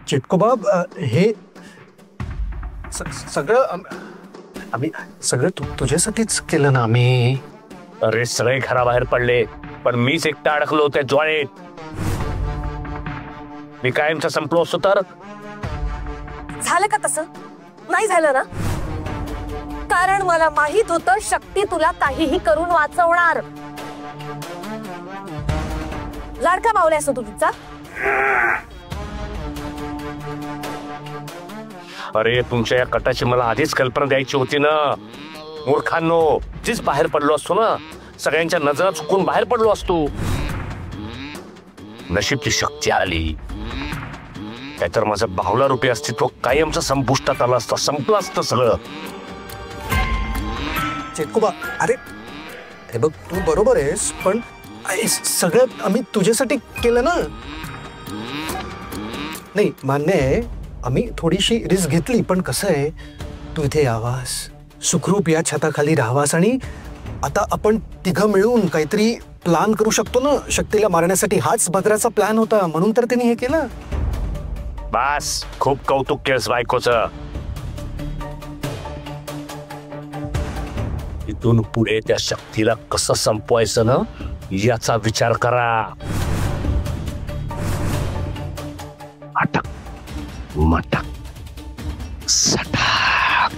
चिटकोबा हे सगळं आम्ही सगळं तुझ्यासाठीच केलं ना आम्ही. अरे सगळे घराबाहेर पडले पण मीच एकटा अडकलो होते ज्वाळेत. मी कायमचा संपलो असतो तर. झालं का तसं? नाही झालं ना, कारण मला माहित होतं शक्ती तुला काहीही करून वाचवणार. लाडका बावला असतो तू तिचा. अरे तुमच्या या कटाची मला आधीच कल्पना द्यायची होती ना मूर्खांनो. जीच बाहेर पडलो असतो ना, सगळ्यांच्या नजरा चुकून बाहेर पडलो असतो. नशीबची शक्ती आली त्यातर माझं बाहुला रुपये अस्तित्व कायमचं संपुष्टात आलं असतं, संपलं असतं सगळं. चिटकोबा अरे हे बघ तू बरोबर आहेस, पण सगळं आम्ही तुझ्यासाठी केलं ना. नाही मान्य आहे, आम्ही थोडीशी रिस्क घेतली, पण कसं आहे तू इथे यावास, सुखरूप या छताखाली राहावास आणि आता आपण तिघं मिळून काहीतरी प्लॅन करू शकतो ना शक्तीला मारण्यासाठी. हाच भद्राचा प्लॅन होता म्हणून तर त्यांनी हे केलं. बस खूप कौतुक केलंस बायकोचं. इथून पुढे त्या शक्तीला कसं संपवायचं ना याचा विचार करा. अटक मटक सटाक.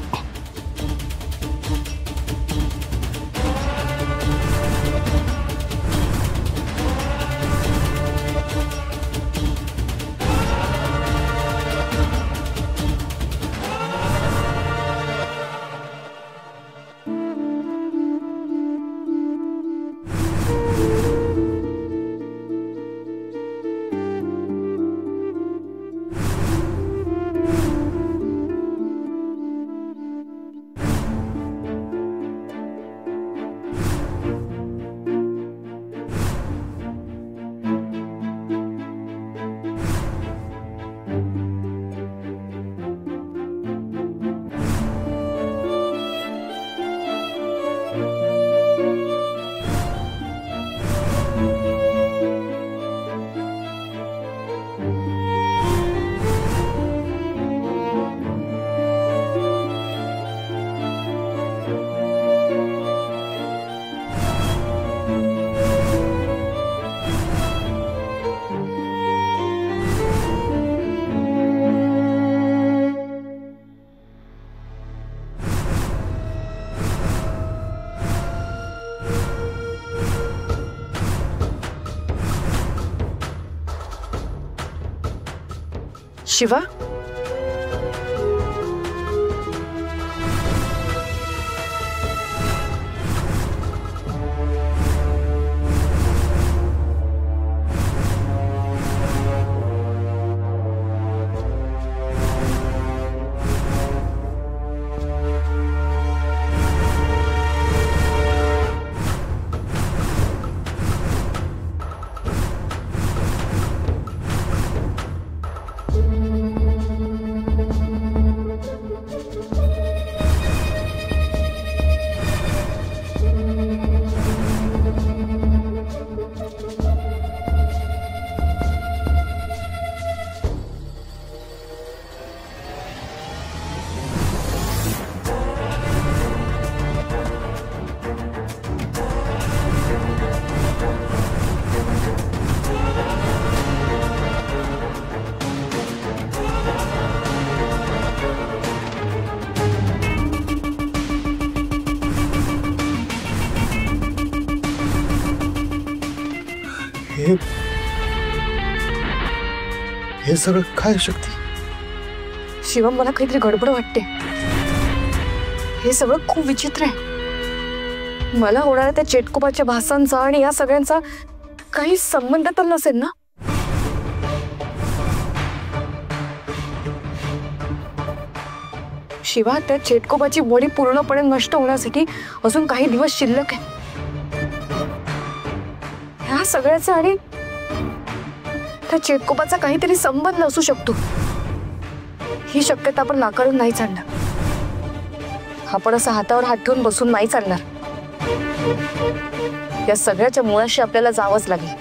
शिवा हे सगळं काय शक्ती? शिवम मला काहीतरी गडबड वाटते. हे सगळं खूप विचित्र आहे. मला होणाऱ्या त्या चेटकोबाच्या भासांचा आणि या सगळ्यांचा काही संबंध तर नसेल ना? शिवा त्या चेटकोबाची बॉडी पूर्णपणे नष्ट होण्यासाठी अजून काही दिवस शिल्लक आहे. ह्या सगळ्याचा आणि त्या चेटकोबाचा काहीतरी संबंध असू शकतो. ही शक्यता आपण नाकारून नाही चालणार. आपण असं हातावर हात ठेवून बसून नाही चालणार. या सगळ्याच्या मुळाशी आपल्याला जावंच लागेल.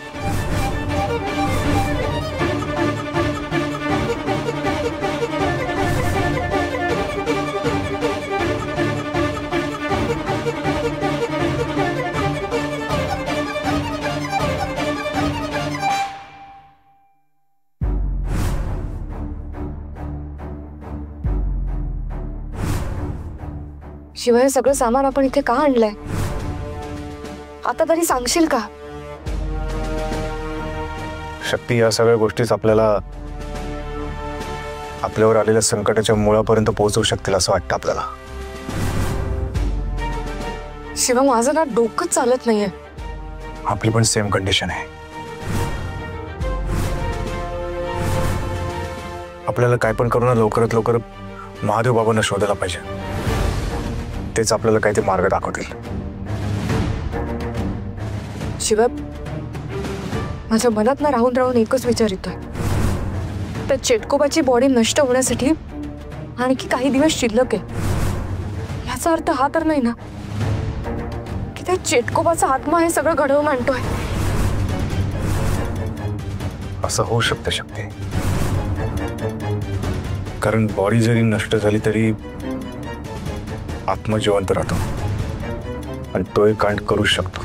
शिवाय हे सगळं सामान आपण इथे का आणलंय आता तरी सांगशील का? शक्ती, या सगळ्या गोष्टीच आपल्याला आपल्यावर आलेल्या संकटाच्या मुळापर्यंत पोहोचवू शकतील असं वाटतं आपल्याला. शिवा, माझं ना डोकंच चालत नाहीये. आपली पण सेम कंडिशन आहे. आपल्याला काय पण करून लवकरात लवकर महादेव बाबांना शोधायला पाहिजे. तेच आपल्याला काही ते मार्ग दाखवतील. शिवा, माझ्या मनात ना राहून राहून एकच विचार येतोय. त्या चेटकोबाची बॉडी नष्ट होण्यासाठी आणखी काही दिवस शिल्लक आहे. याचा अर्थ हा तर नाही ना की त्या चेटकोबाचा आत्मा हे सगळं घडवून आणतोय. असं होऊ शकतं शक्ती, कारण बॉडी जरी नष्ट झाली तरी आत्मा जिवंत राहतो आणि तो एक कांड करू शकतो.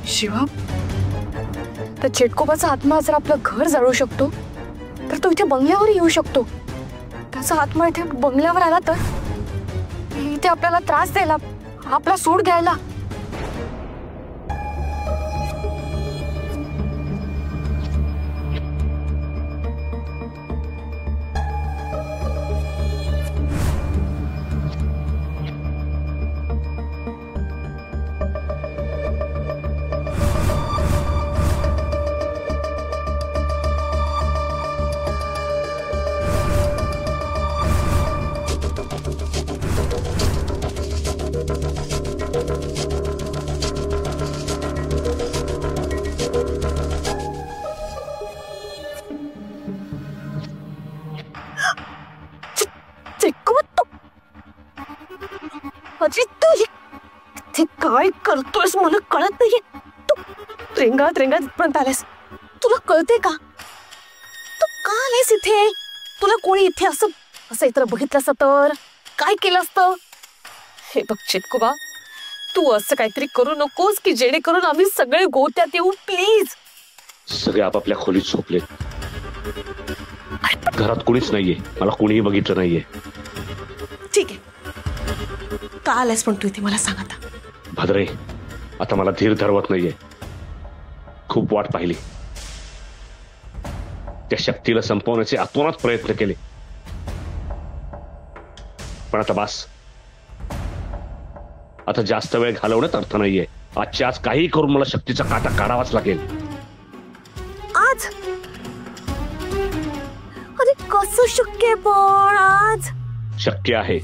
शिवा, त्या चेटकोबाचा आत्मा जर आपलं घर जाळू शकतो तर तो इथे बंगल्यावर येऊ शकतो. त्याचा आत्मा इथे बंगल्यावर आला तर इथे आपल्याला त्रास द्यायला, आपला सूड घ्यायला. अरे तू काय करतोयस मला कळत नाहीये. तू रेंगाळत रेंगाळत आलेस. तुला कळते का तू का आलेस इथे? तुला कोणी इथे असं इतर बघितलं असतं तर काय केलं असतं? हे बघ चेटकोबा, तू असं काहीतरी करू नकोस की जेणेकरून आम्ही सगळे गोत्यात येऊ. प्लीज. सगळे आपापल्या खोलीत झोपले. घरात कोणीच नाहीये. मला कोणीही बघितलं नाहीये. ठीक आहे, का आलायस पण तू इथे मला सांग आता. भद्रे, आता मला धीर धरवत नाहीये. खूप वाट पाहिली. त्या शक्तीला संपवण्याचे आतोनात प्रयत्न केले, पण आता बास. आता जास्त वेळ घालवण्यात अर्थ नाहीये. आजच्या आज काही करून मला शक्तीचा काटा काढावाच लागेल. आज? अरे कसं शक्य पण आज? शक्य आहे.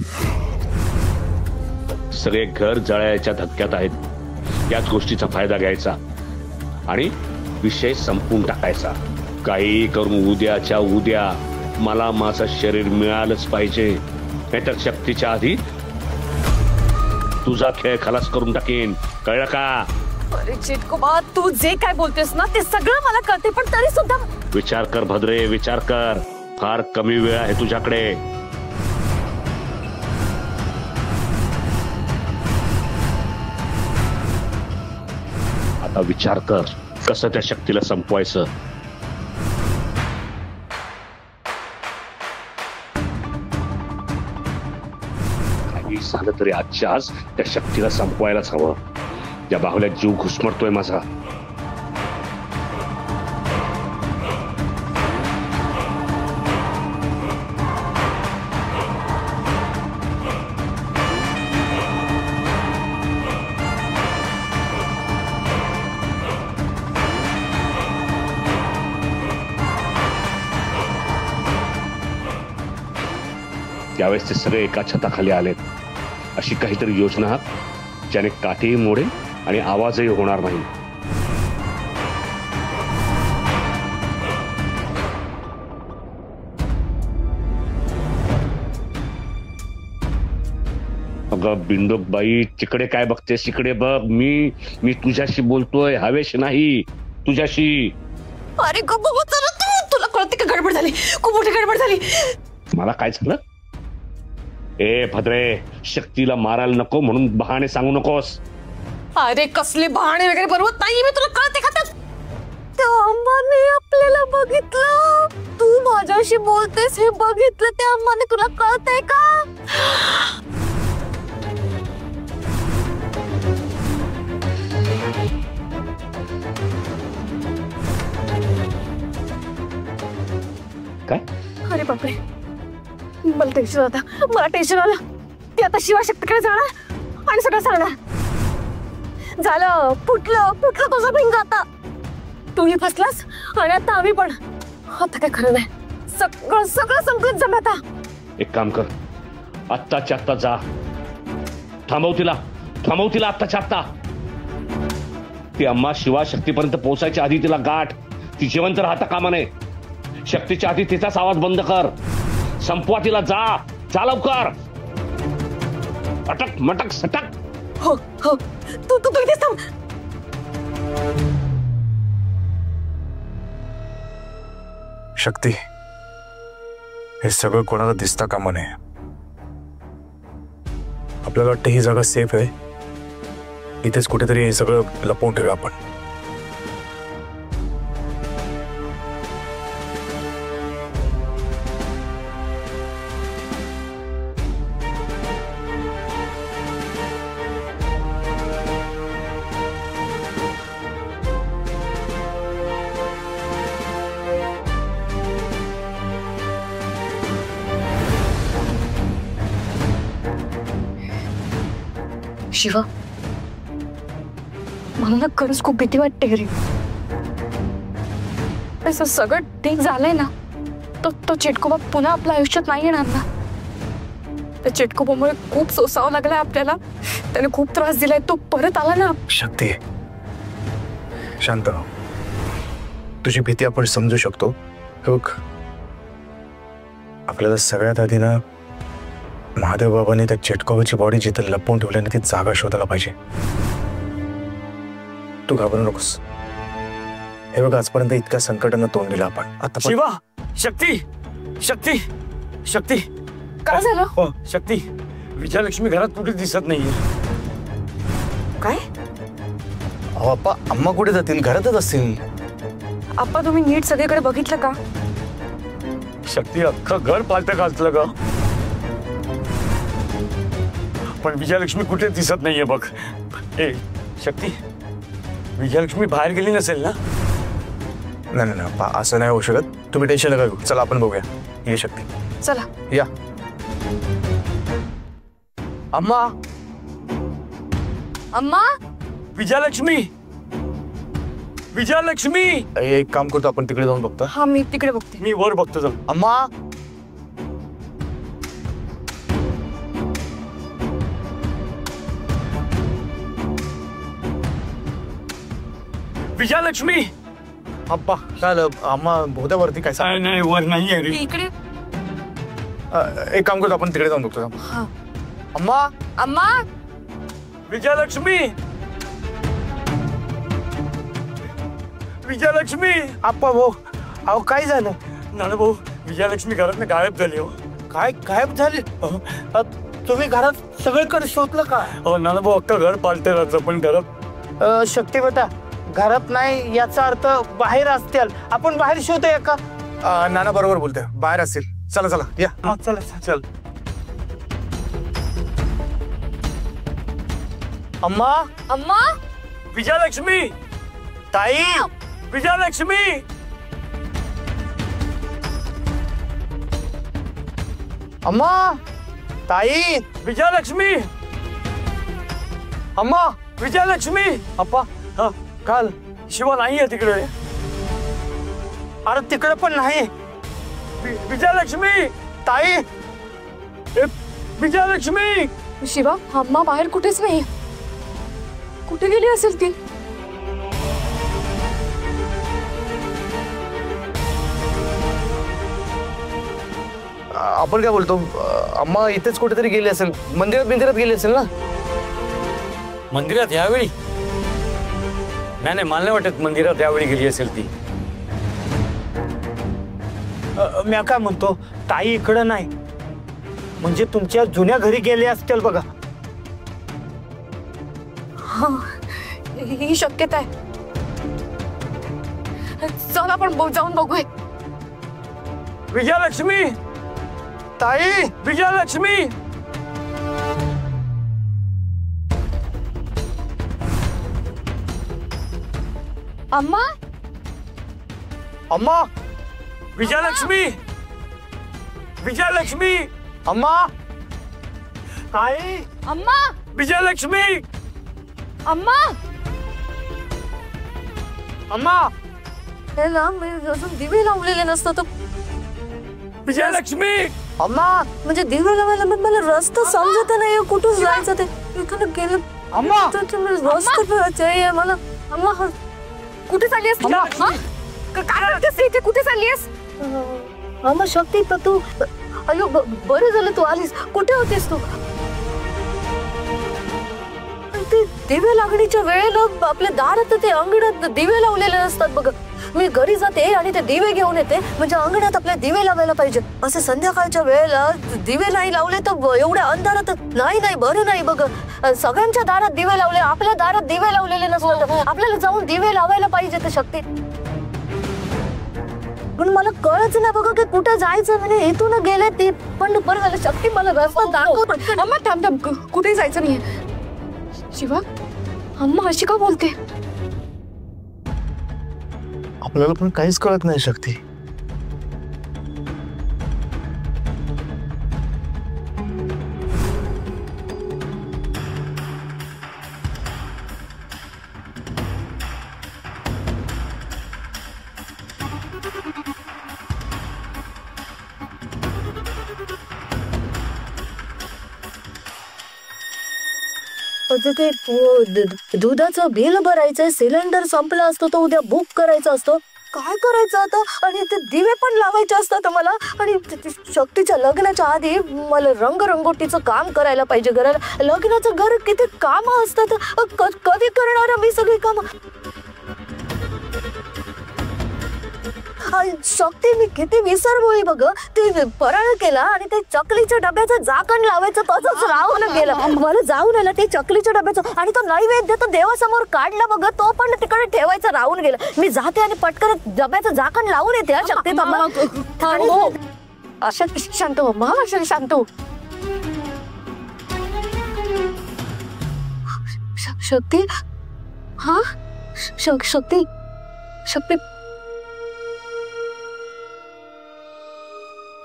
सगळे घर जळायच्या धक्क्यात आहेत. याच गोष्टीचा फायदा घ्यायचा आणि विषय संपून टाकायचा. काही करून उद्याच्या उद्या मला माझं शरीर मिळालंच पाहिजे, नाहीतर शक्तीच्या आधी तुझा खेळ खलास करून टाकेन. कळलं का? अरे चेटकोबा, तू जे काय बोलतेस ना ते सगळं मला कळते, पण तरी सुद्धा विचार कर भद्रे, विचार कर. फार कमी वेळ आहे तुझ्याकडे. आता विचार कर कसं त्या शक्तीला संपवायचं. काही झालं तरी आजच्या आज त्या शक्तीला संपवायलाच हवं. या बाहुल्यात जीव घुसमटतोय माझा. त्यावेळेस ते सगळे एका छताखाली आलेत. अशी काहीतरी योजना ज्याने काठीही मोडेल आणि आवाजही होणार नाही. अगं बिंडोक बाई, तिकडे काय बघतेस? इकडे बघ. मी तुझ्याशी बोलतोय, हवेश नाही, तुझ्याशी. अरे गप्पा, तुला कळते का गडबड झाली? खूप मोठी गडबड झाली. मला काय झालं? ए भद्रे, शक्तीला मारायला नको म्हणून बहाणे सांगू नकोस. अरे कसले बहाणे वगैरे बनवत नाहीये मी. तुला कळते का? त्या अंबाने आपल्याला बघितलं. तू माझ्या अशी बोलतेस हे बघितलं त्या अम्माने, तुला कळतंय का? काय? अरे बापरे, मला टेन्शन आता, मला टेन्शन आलं. ती आता शिवशक्तीकडे जाणार आणि सगळं सांगणार. झालं, फुटलं तुझं भिंग. आता तूही फसलास आणि आता आम्ही पण. आता काय खरं नाही, सगळं संकट जमलं आता. एक काम कर, आत्ताच्या आत्ता जा, थांबव तिला आत्ताच्या आत्ता. ती अम्मा शिवाशक्तीपर्यंत पोहोचायच्या आधी तिला गाठ. ती जिवंत राहता कामा नये. शक्तीच्या आधी तिचाच आवाज बंद कर. संपवा तिला. जा लवकर. अटक मटक सटक. हो तू इथेच थांब. शक्ती, हे सगळं कोणाला दिसता कामा नये. आपल्याला वाटतं ही जागा सेफ आहे. इथेच कुठेतरी हे सगळं लपवून ठेवूया आपण. शिवा, मला ना खरंच खूप भीती वाटते रे. असं सगळं ठीक झालंय ना, तो चिटकोबा पुन्हा आपल्या आयुष्यात नाही येणार ना. त्या चिटकोबामुळे खूप सोसावं लागलंय आपल्याला. त्याने खूप त्रास दिलाय. तो परत आला ना. शक्ती, शांत. तुझी भीती आपण समजू शकतो. बघ, आपल्याला सगळ्यात आधी ना महादेव बाबांनी त्या चिटकोबाची बॉडी जिथे लपवून ठेवल्याने ती जागा शोधायला पाहिजे. तू घाबरू नकोस. हे बघ, आजपर्यंत इतक्या संकटांना तोंड दिलं आपण. आता शिवा, शक्ती शक्ती शक्ती काय झालं? हो शक्ती, विजयलक्ष्मी घरात कुठे दिसत नाहीये. काय? अहो अप्पा, अम्मा कुठे जातील? घरातच असतील. आप्पा, तुम्ही नीट सगळीकडे बघितलं का? शक्ती, अख्खं घर पालतं घातलं ग, पण विजयलक्ष्मी कुठे दिसत नाहीये बघ. ए शक्ती, विजयलक्ष्मी बाहेर गेली नसेल ना? नाही अप्पा, असं नाही होऊ शकत. तुम्ही टेन्शन नका घेऊ. चला आपण बघूया. ये शक्ती, चला. या. अम्मा, अम्मा, विजयलक्ष्मी विजयलक्ष्मी. एक काम करतो, आपण तिकडे जाऊन बघतो. हा, मी तिकडे बघते. मी वर बघतो. जाऊ. अम्मा, विजयलक्ष्मी. अप्पा काय झालं? अम्मा भोवत्यावरती काय सांग? नाही वर नाही आहे रे. इकडे. एक काम करतो, आपण तिकडे जाऊन बघतो. हा. अम्मा, अम्मा, विजयलक्ष्मी विजयलक्ष्मी. अप्पा भाऊ, अहो काय झालं? नाना भाऊ, विजयलक्ष्मी घरात गायब झाली. हो काय गायब झाले? तुम्ही घरात सगळीकडे शोधलं का? हो नाना भाऊ, अख्खं घर पालते राहतं, पण घरात शक्ती बेटा घरात नाही याचा अर्थ बाहेर असतील. आपण बाहेर शोधूया का? नाना बरोबर बोलतोय, बाहेर असेल. चला चला या. चल चल. अम्मा, अम्मा, विजयलक्ष्मी, ताई, विजयलक्ष्मी. अम्मा, ताई, विजयलक्ष्मी, अम्मा, विजयलक्ष्मी. अप्पा हा, काल शिवा नाहीये तिकडे. अरे तिकडे पण नाही. विजयलक्ष्मी, ताई, विजयलक्ष्मी. शिवा, अम्मा बाहेर कुठेच नाही. कुठे गेली असेल ती? आपण काय बोलतो? अम्मा इथेच कुठेतरी गेली असेल. मंदिरात गेली असेल ना? मंदिरात यावेळी? नाही मला नाही वाटत मंदिरात यावेळी गेली असेल ती. मी काय म्हणतो, ताई इकडं नाही, म्हणजे तुमच्या जुन्या घरी गेले असतील बघा. हा, ही शक्यता आहे. चल आपण जाऊन बघूया. विजयलक्ष्मी, ताई, विजयलक्ष्मी. अम्मा, अम्मा, विजयलक्ष्मी, विजयलक्ष्मी. अम्मा, ताई, अम्मा, विजयलक्ष्मी. अम्मा. अम्मा, हे ना मी अजून दिवे लावलेले नसतं तर विजयलक्ष्मी. अम्मा, म्हणजे दिवे लावायला मला रस्ता समजत नाही कुठून जायचं ते. इकडे गेलं अम्मा, रस्ता कळायचंय मला. अम्मा, कुठे चालली आहेस? हा? काय करतेस इथे? कुठे चालली आहेस? अम्मा शक्ती, तर तू अयो बरं झालं तू आलीस. कुठे होतीस तू? ते दिवे लागणीच्या वेळेला आपल्या दारात ते अंगणात दिवे लावलेले असतात बघ. मी घरी जाते आणि ते दिवे घेऊन येते, म्हणजे अंगणात आपल्या दिवे लावायला पाहिजे. असे संध्याकाळच्या वेळेला दिवे नाही लावले तर एवढ्या अंधारात नाही बरं नाही बघ. सगळ्यांच्या दारात दिवे लावले, आपल्या दारात दिवे लावलेले नसतात. आपल्याला जाऊन दिवे लावायला पाहिजे. ते शक्ती, पण मला कळच नाही बघ की कुठे जायचं. म्हणजे इथून गेले ते पण बरं झालं. शक्ती मला रस्ता दाखव. अम्मा थांब, कुठे जायचं नाहीये. शिवा, अम्मा अशी का बोलते? आपल्याला पण काहीच कळत नाही शक्ती. ते दुधाचं बिल भरायचंय, सिलेंडर संपला असतो तो उद्या बुक करायचा असतो. काय करायचं आता? आणि ते दिवे पण लावायचे असतात मला. आणि शक्तीच्या लग्नाच्या आधी मला रंगरंगोटीचं काम करायला पाहिजे. घराला लग्नाचं घर किती काम असतात. कधी करणार मी सगळी काम? शक्ती, मी किती विसरबोळी बघ. ते फराळ केला आणि ते चकलीच्या डब्याचं झाकण लावायचं तसंच राहून गेलं. मला जाऊन आलं ते चकलीच्या डब्याचं. आणि तो नैवेद्य तो देवासमोर काढला बघ, तो पण तिकडे ठेवायचं राहून गेलं. मी जाते आणि पटकन डब्याचं झाकण लावून येते. शक्ती, अशा शांत हो मा, अशा शांत हो. शक्ती, हा शक्ती, शक्ती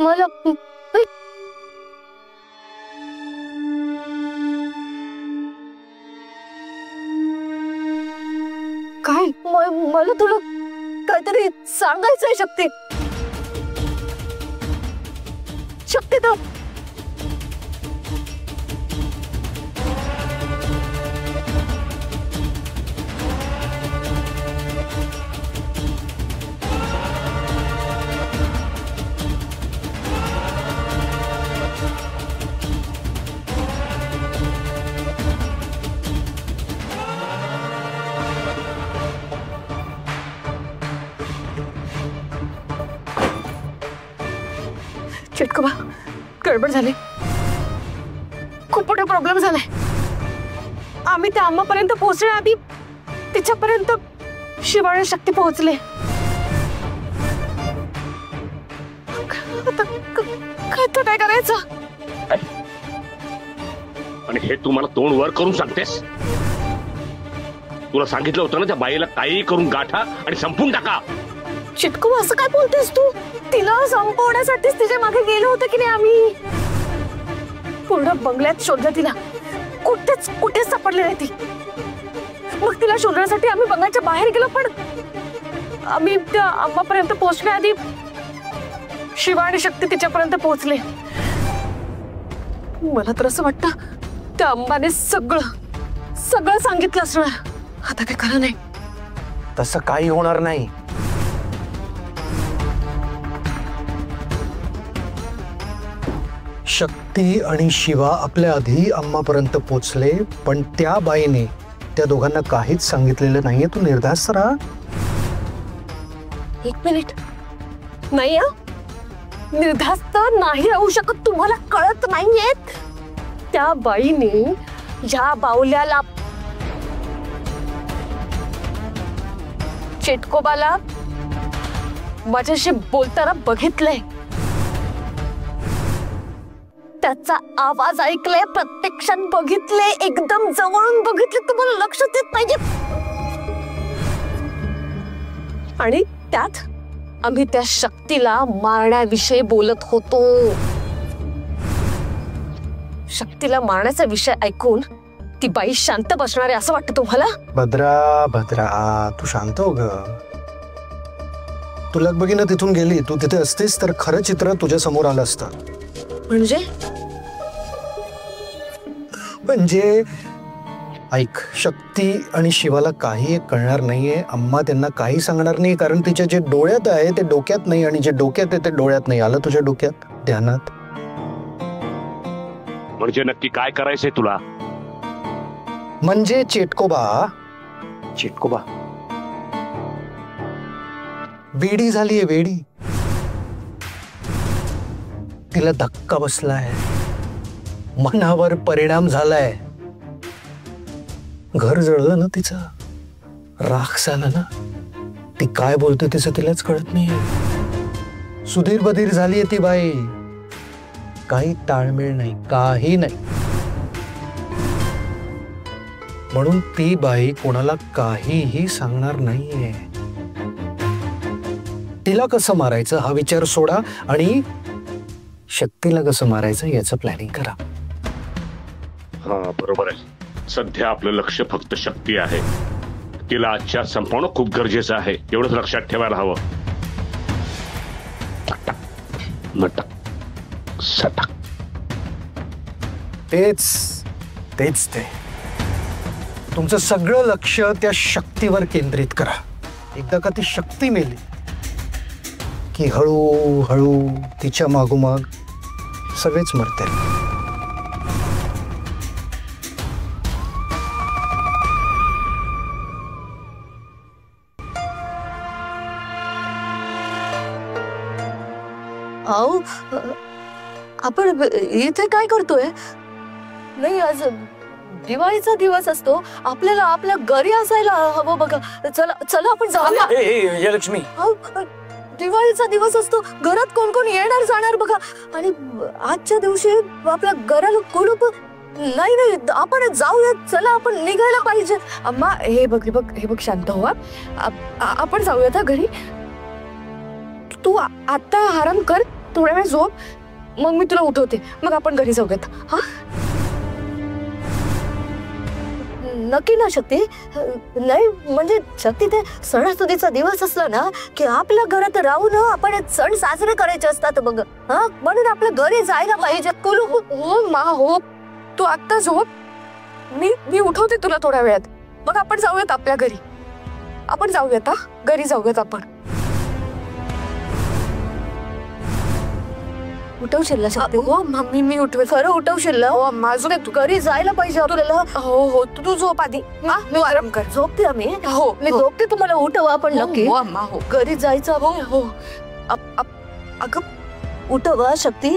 मला काय? मला तुला काहीतरी सांगायचंय शक्ती. शक्ती, तर चिटकवा, गडबड झाली. खूप मोठा प्रॉब्लेम झालाय. आम्ही त्या अम्मापर्यंत पोहोचण्याआधी तिच्यापर्यंत शिवाळे शक्ती पोहोचले. काय करायचं? आणि हे तू मला तोंड वर करून सांगतेस? तुला सांगितलं होतं ना त्या बाईला काही करून गाठा आणि संपून टाका. चिटकू, असं काय बोलतेस तू? तिला संपवण्यासाठीच तिच्या मागे गेलो होतो की नाही आम्ही. पूर्ण बंगल्यात शोधलं तिला, कुठेच सापडली नाही ती. मग तिला शोधण्यासाठी आम्ही बंगल्याच्या बाहेर गेलो, पण आम्ही त्या अंबापर्यंत पोहोचण्याआधी शिवा आणि शक्ती तिच्यापर्यंत पोहोचले. मला तर असं वाटतं त्या अंबाने सगळं सांगितलं असणार. आता काय खरं नाही. तसं काही होणार नाही. शक्ती आणि शिवा आपल्या आधी अम्मापर्यंत पोचले, पण त्या बाईने त्या दोघांना काहीच सांगितलेलं नाहीये. तू निर्धास्त राहा. एक मिनिट, नाही निर्धास्त नाही राहू शकत. तुम्हाला कळत नाहीये, त्या बाईने या बावल्याला, चेटकोबाला माझ्याशी बोलताना बघितलंय. त्याचा आवाज ऐकले, प्रत्यक्षात बघितले, एकदम जवळून बघितले, तुम्हाला लक्ष देत पाहिजे. आणि त्यात आम्ही त्या शक्तीला मारण्याविषयी बोलत होतो. शक्तीला मारण्याचा विषय ऐकून ती बाई शांत बसणार आहे असं वाटतं तुम्हाला? भद्रा भद्रा तू शांत हो ग. तू लगबगीनं तिथून गेली, तू तिथे असतीस तर खरं चित्र तुझ्या समोर आलं असतं. म्हणजे ऐक, शक्ती आणि शिवाला काही कळणार नाहीये. अम्मा त्यांना काही सांगणार नाही, कारण तिच्या जे डोळ्यात आहे ते डोक्यात नाही, आणि जे डोक्यात आहे ते डोळ्यात नाही. आलं तुझ्या डोक्यात, ध्यानात? म्हणजे नक्की काय करायचंय तुला? म्हणजे चेटकोबा वेडी झालीये, वेडी. तिला धक्का बसलाय, मनावर परिणाम झालाय. घर जळलं ना तिचं, राख झालं ना. ती काय बोलते तिचं तिलाच कळत नाहीये. सुधीर बधीर झालीये ती बाई, काही ताळमेळ नाही, काही नाही. म्हणून ती बाई कोणाला काहीही सांगणार नाहीये. तिला कसं मारायचं हा विचार सोडा आणि शक्तीला कसं मारायचं याचं प्लॅनिंग करा. हा बरोबर आहे. सध्या आपलं लक्ष फक्त शक्ती आहे. तिला आजच्या संपवणं खूप गरजेचं आहे, एवढंच लक्षात ठेवायला हवं. तेच ते. तुमचं सगळं लक्ष त्या शक्तीवर केंद्रित करा. एकदा का ती शक्ती मेली की हळूहळू तिच्या मागोमाग सगळेच मरते. अहो, आपण इथे काय करतोय? नाही, आज दिवाळीचा दिवस असतो, आपल्याला आपल्या घरी असायला हवं. बघा, चला चला आपण जाऊया. विजयलक्ष्मी, दिवाळीचा दिवस असतो, घरात कोण कोण येणार जाणार बघा. आणि आजच्या दिवशी आपल्या घराला कुलूप नाही. आपण जाऊया, चला आपण निघायला पाहिजे. अम्मा, हे बघ शांत हो. आपण जाऊयात घरी. तू आता आराम कर, थोड्या वेळ झोप, मग मी तुला उठवते, मग आपण घरी जाऊयात. हा, नक्की ना शक्ती? नाही म्हणजे शक्ती, ते सणासुदीचा दिवस असला ना की आपल्या घरात राहून आपण सण साजरे करायचे असतात बघ. हा, म्हणून आपल्या घरी जायला पाहिजे. हो मा, हो, तू आत्ता झोप, मी उठवते तुला थोड्या वेळात, मग आपण जाऊयात आपल्या घरी. आपण जाऊयात, हा, घरी जाऊयात आपण. उठवशील ना शक्ती? हो मम्मी, मी उठवे. खरं उठवशील ना? हो, माझं तू घरी जायला पाहिजे तुला. हो, तू झोप आधी. मी आराम कर. झोपते आम्ही. हो, मी झोपते, तुम्हाला उठव आपण नक्की. हो, घरी जायचं. हो, अगं उठव शक्ती.